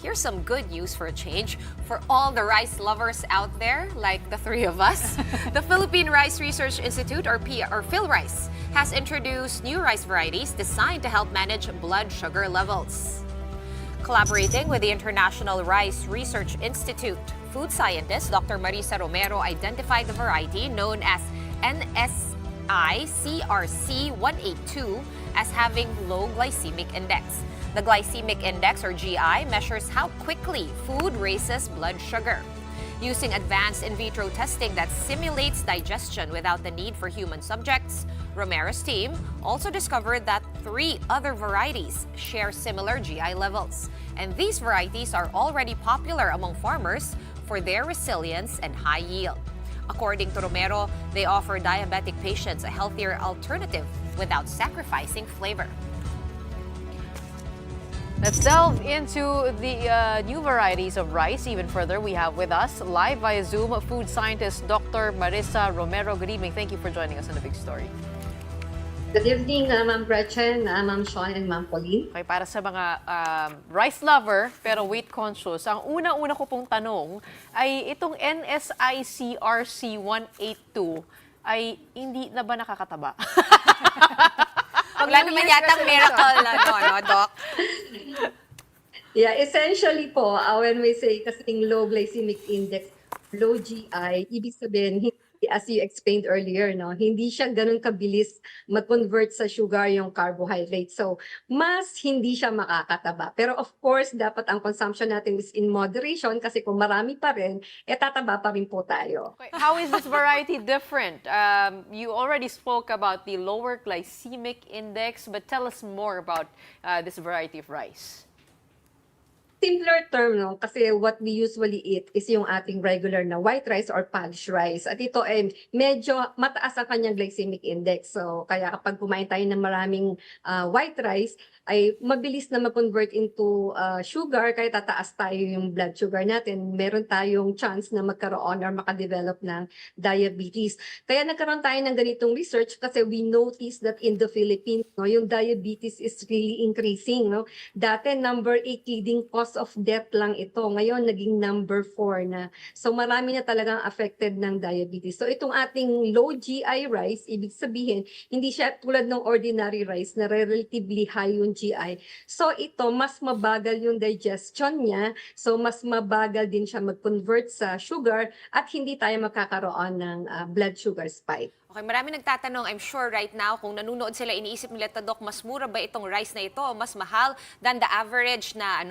here's some good news for a change. For all the rice lovers out there, like the three of us, the Philippine Rice Research Institute, or PhilRice, has introduced new rice varieties designed to help manage blood sugar levels. Collaborating with the International Rice Research Institute, food scientist Dr. Marisa Romero identified the variety known as NSI CRC182 as having low glycemic index. The glycemic index, or GI, measures how quickly food raises blood sugar. Using advanced in vitro testing that simulates digestion without the need for human subjects, Romero's team also discovered that 3 other varieties share similar GI levels. And these varieties are already popular among farmers for their resilience and high yield. According to Romero, they offer diabetic patients a healthier alternative without sacrificing flavor. Let's delve into the new varieties of rice even further. We have with us, live via Zoom, food scientist Dr. Marisa Romero. Good evening. Thank you for joining us on The Big Story. Good evening, Ma'am Gretchen, Ma'am Sean, and Ma'am Pauline. Okay, para sa mga rice lover pero weight conscious, ang una-una ko pong tanong ay itong NSICRC182 ay hindi na ba nakakataba? Wala naman yatang miracle na no, Doc? Yeah, essentially po, when we say kasing low glycemic index, low GI, ibig sabihin, as you explained earlier, no, hindi siya ganun kabilis mag-convert sa sugar yung carbohydrate. So, mas hindi siya makakataba. Pero of course, dapat ang consumption natin is in moderation kasi kung marami pa rin, tataba pa rin po tayo. Okay, how is this variety different? You already spoke about the lower glycemic index, but tell us more about this variety of rice. Simpler term, no? Kasi what we usually eat is yung ating regular na white rice or polish rice. At ito ay medyo mataas ang kanyang glycemic index. So, kaya kapag kumain tayo ng maraming white rice, ay mabilis na mag-convert into sugar, kaya tataas tayo yung blood sugar natin. Meron tayong chance na magkaroon or makadevelop ng diabetes. Kaya nagkaroon tayo ng ganitong research kasi we noticed that in the Philippines, no, yung diabetes is really increasing. No? Dati, number 8 leading cause of death lang ito. Ngayon, naging number 4 na. So, marami na talagang affected ng diabetes. So, itong ating low GI rice, ibig sabihin, hindi siya tulad ng ordinary rice na relatively high yung GI. So, ito, mas mabagal yung digestion niya. So, mas mabagal din siya mag-convert sa sugar at hindi tayo magkakaroon ng blood sugar spike. Okay, marami nagtatanong, I'm sure right now, kung nanonood sila, iniisip nila, Doc, mas mura ba itong rice na ito? Mas mahal than the average na,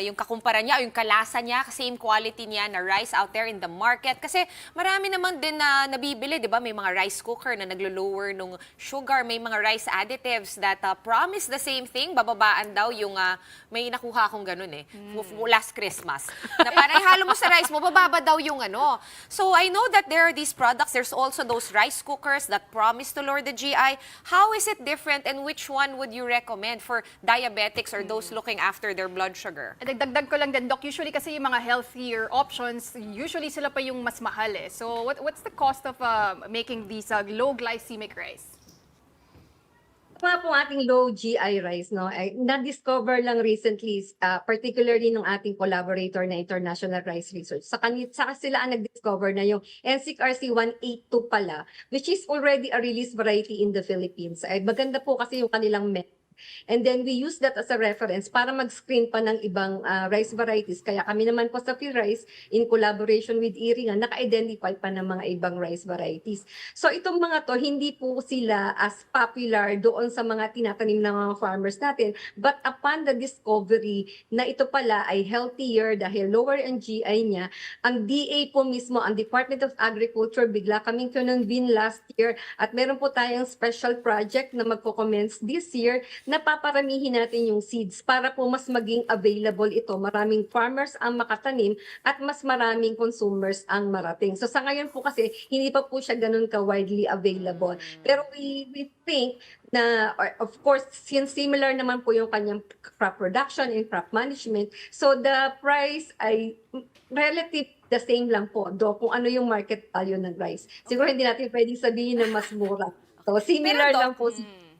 yung kakumpara niya, o yung kalasa niya, same quality niya na rice out there in the market. Kasi marami naman din na nabibili, di ba? May mga rice cooker na naglo-lower nung sugar, may mga rice additives that promise the same thing, bababaan daw yung, may nakuha akong ganun last Christmas. Na parang halo mo sa rice mo, bababa daw yung ano. So I know that there are these products, there's also those rice cookers that promise to lower the GI. How is it different and which one would you recommend for diabetics or those looking after their blood sugar? Dagdag ko lang din, Doc, usually kasi yung mga healthier options, usually sila pa yung mas mahal eh. So what's the cost of making these low glycemic rice? Mga po ating low GI rice, no, ay na-discover lang recently, particularly nung ating collaborator na International Rice Research. Saka sila ang nag-discover na yung NSICRC182 pala, which is already a released variety in the Philippines. Ay maganda po kasi yung kanilang method. And then we use that as a reference para mag-screen pa ng ibang rice varieties. Kaya kami naman po sa PhilRice, in collaboration with IRI, naka-identify pa ng mga ibang rice varieties. So itong mga to, hindi po sila as popular doon sa mga tinatanim ng mga farmers natin. But upon the discovery na ito pala ay healthier dahil lower ang GI niya, ang DA po mismo, ang Department of Agriculture, bigla kaming kinonvene last year at meron po tayong special project na magko-commence this year na paparamihin natin yung seeds para po mas maging available ito. Maraming farmers ang makatanim at mas maraming consumers ang marating. So sa ngayon po kasi, hindi pa po siya ganun ka-widely available. Pero we think na, of course, since similar naman po yung kanyang crop production and crop management, so the price ay relative the same lang po, do kung ano yung market value ng rice. Siguro hindi natin pwedeng sabihin na mas mura. So similar lang po.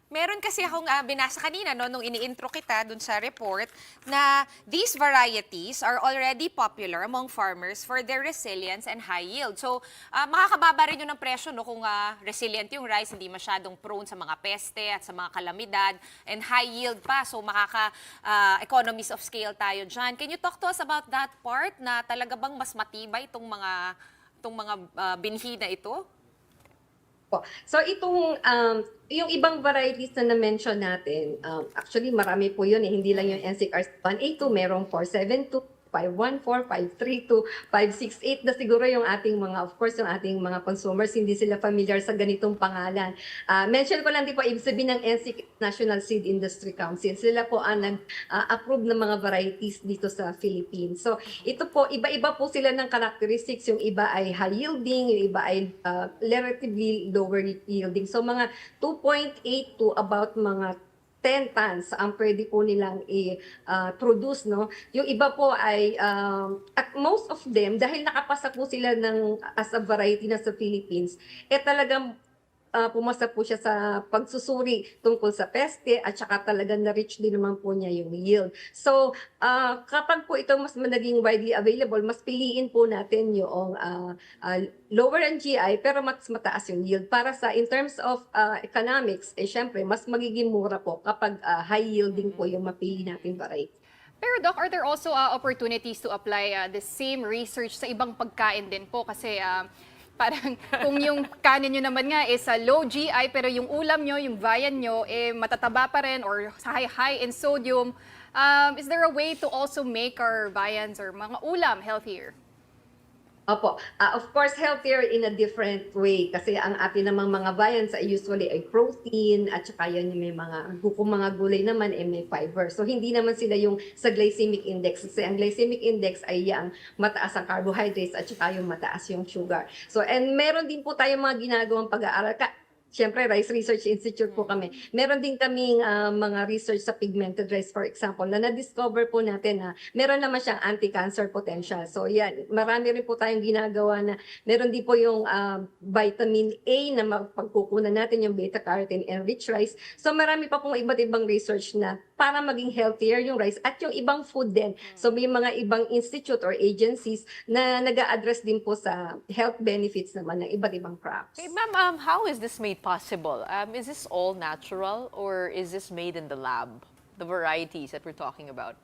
Meron kasi akong binasa kanina nung ini-intro kita dun sa report na these varieties are already popular among farmers for their resilience and high yield. So, makakababa rin yun ng presyo kung resilient yung rice, hindi masyadong prone sa mga peste at sa mga kalamidad, and high yield pa. So, economies of scale tayo dyan. Can you talk to us about that part na talaga bang mas matibay itong mga binhi na ito? So yung ibang varieties na na-mention natin, actually marami po yun, hindi lang yung NCR 182, merong 472, 514, 532, 568 na siguro yung ating mga, of course, yung ating mga consumers, hindi sila familiar sa ganitong pangalan. Mention ko lang din po, ibig sabihin ng NCR National Seed Industry Council. Sila po ang nag-approve ng mga varieties dito sa Philippines. So, ito po, iba-iba po sila ng characteristics. Yung iba ay high yielding, yung iba ay relatively lower yielding. So, mga 2.8 to about mga 10 tons ang pwede po nilang i-produce, no? Yung iba po ay, at most of them, dahil nakapasa po sila as a variety na sa Philippines, talagang pumasa po siya sa pagsusuri tungkol sa peste at saka talagang na-reach din naman po niya yung yield. So, kapag po ito mas naging widely available, mas piliin po natin yung lower ang GI pero mas mataas yung yield. Para in terms of economics, syempre, mas magiging mura po kapag high yielding po yung mapili natin variety. Pero Doc, are there also opportunities to apply the same research sa ibang pagkain din po? Kasi parang kung yung kanin nyo naman nga is low GI pero yung ulam nyo, yung viand nyo, matataba pa rin or high in sodium, is there a way to also make our viands or mga ulam healthier? Opo. Of course, healthier in a different way kasi ang atin namang mga viands ay usually ay protein at saka yan yung may kung mga gulay naman ay may fiber. So hindi naman sila yung sa glycemic index kasi ang glycemic index ay yung mataas ang carbohydrates at saka yung mataas yung sugar. So and meron din po tayong mga ginagawang pag-aaral. Siyempre, Rice Research Institute po kami. Meron din kaming mga research sa pigmented rice, for example, na na-discover po natin na meron naman siyang anti-cancer potential. So yan, marami rin po tayong ginagawa na meron din po yung vitamin A na mapagkukunan natin yung beta-carotene enriched rice. So marami pa pong iba't ibang research na para maging healthier yung rice at yung ibang food din. So may mga ibang institute or agencies na nag-a-address din po sa health benefits naman ng iba't ibang crops. Okay, ma'am, how is this made possible? Is this all natural or is this made in the lab? The varieties that we're talking about.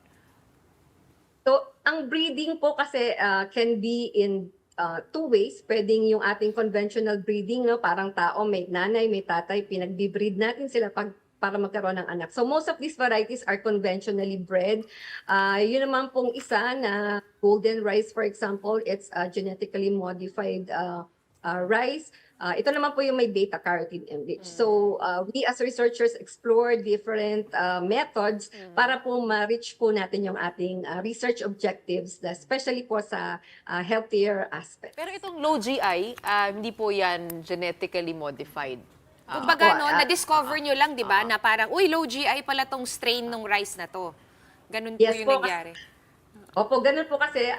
So, ang breeding po kasi can be in two ways. Pwedeng yung ating conventional breeding, no? Parang tao, may nanay, may tatay, pinagbi-breed natin sila para magkaroon ng anak. So most of these varieties are conventionally bred. Yun naman pong isa na golden rice, for example, it's a genetically modified rice. Ito naman po yung may beta-carotene enriched. So, we as researchers explore different methods para po ma-reach po natin yung ating research objectives, especially po sa healthier aspect. Pero itong low GI, hindi po yan genetically modified. Kumbaga, na-discover nyo lang, di ba, na parang, uy, low GI pala tong strain ng rice na to. Ganun po Yes yung po, nangyari. Opo, ganun po kasi,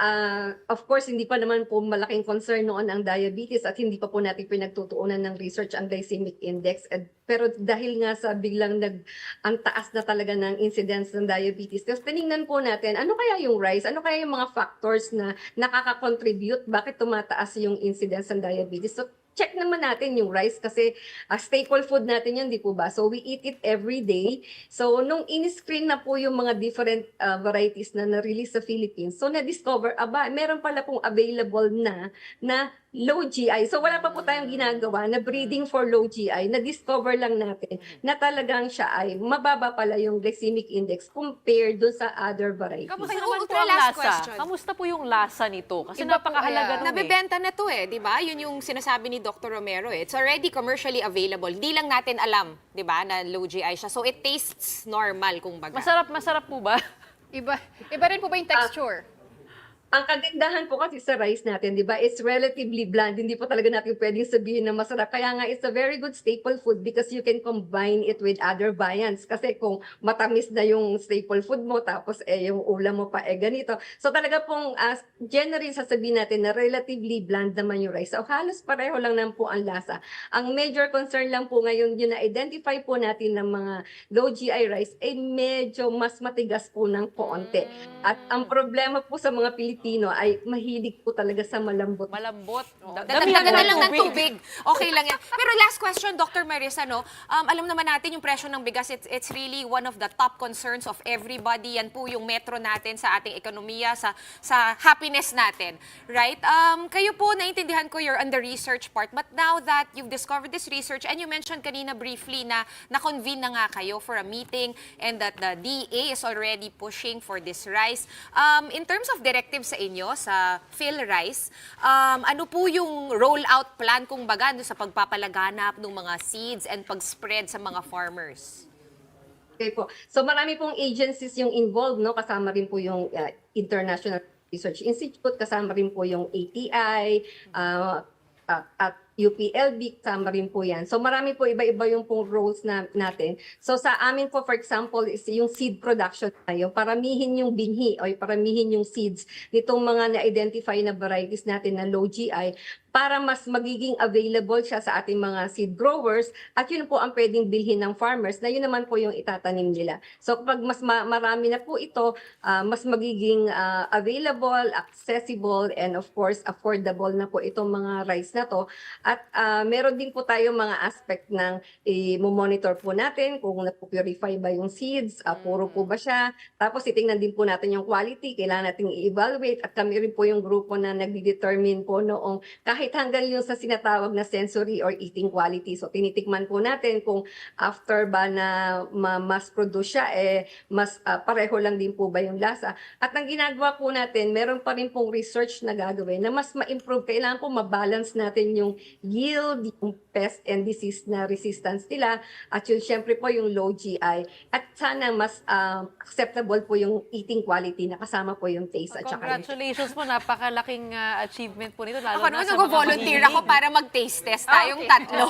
of course, hindi pa naman po malaking concern noon ang diabetes at hindi pa po natin pinagtutuunan ng research ang glycemic index. Pero dahil nga sa biglang ang taas na talaga ng incidence ng diabetes, tapos tinignan po natin, ano kaya yung rice? Ano kaya yung mga factors na nakaka-contribute? Bakit tumataas yung incidence ng diabetes? So, check naman natin yung rice kasi staple food natin yan, di po ba? So we eat it every day. So nung in-screen na po yung mga different varieties na na-release sa Philippines, so na-discover, meron pala pong available na low GI. So wala pa po tayong ginagawa na breeding for low GI. Na-discover lang natin na talagang siya ay mababa pala yung glycemic index compared dun sa other varieties. Kamusta So, naman po ultra ang last lasa? question. Kamusta po yung lasa nito? Kasi Iba po, napakahalaga nun Nabebenta na to di ba? Yun yung sinasabi ni Dr. Romero. It's already commercially available. Hindi lang natin alam, di ba, na low GI siya. So it tastes normal, kumbaga. Masarap po ba? Iba rin po ba yung texture? Ang kagandahan po kasi sa rice natin, di ba, it's relatively bland. Hindi po talaga natin pwedeng sabihin na masarap. Kaya nga, it's a very good staple food because you can combine it with other viands. Kasi kung matamis na yung staple food mo, tapos yung ulam mo pa ganito. So talaga pong, generally sasabihin natin na relatively bland naman yung rice. So halos pareho lang naman po ang lasa. Ang major concern lang po ngayon, yun na-identify po natin ng mga low GI rice, ay medyo mas matigas po ng konti. At ang problema po sa mga Pilipino ay mahilig po talaga sa malambot. Malambot. Dagdagan na lang ng tubig. Okay lang yan. Pero last question, Dr. Marissa, no? Alam naman natin yung presyo ng bigas, it's really one of the top concerns of everybody. Yan po yung metro natin sa ating ekonomiya, sa happiness natin. Right? Kayo po, naintindihan ko you're on the research part. But now that you've discovered this research, and you mentioned kanina briefly na na-convene na nga kayo for a meeting and that the DA is already pushing for this rice. In terms of directives sa inyo, sa PhilRice, ano po yung rollout plan kung baga sa pagpapalaganap ng mga seeds and pag-spread sa mga farmers? Okay po. So marami pong agencies yung involved, no? Kasama rin po yung International Research Institute, kasama rin po yung ATI, at UPLB, kasama rin po yan. So marami po iba-iba yung pong roles natin. So sa amin po, for example, is yung seed production tayo. Paramihin yung binhi o paramihin yung seeds nitong mga na-identify na varieties natin na low GI para mas magiging available siya sa ating mga seed growers at yun po ang pwedeng bilhin ng farmers na yun naman po yung itatanim nila. So kapag mas marami na po ito, mas magiging available, accessible, and of course affordable na po itong mga rice na to. At meron din po tayo mga aspect ng i-monitor po natin kung na-purify ba yung seeds, puro po ba siya. Tapos titingnan din po natin yung quality, kailangan natin i-evaluate at kami rin po yung grupo na nagde-determine po noong kahit hanggang yung sa sinatawag na sensory or eating quality. So tinitikman po natin kung after ba na mass produce siya, mas pareho lang din po ba yung lasa. At ang ginagawa po natin, meron pa rin pong research na gagawin na mas ma-improve. Kailangan po ma-balance natin yung yield, yung pest and disease na resistance nila, at yun syempre po yung low GI. At sana mas acceptable po yung eating quality na kasama po yung taste at saka Congratulations po, napakalaking achievement po nito. Lalo Ako na naman sa mga nag-volunteer mahilig. ako para mag-taste test tayong tatlo.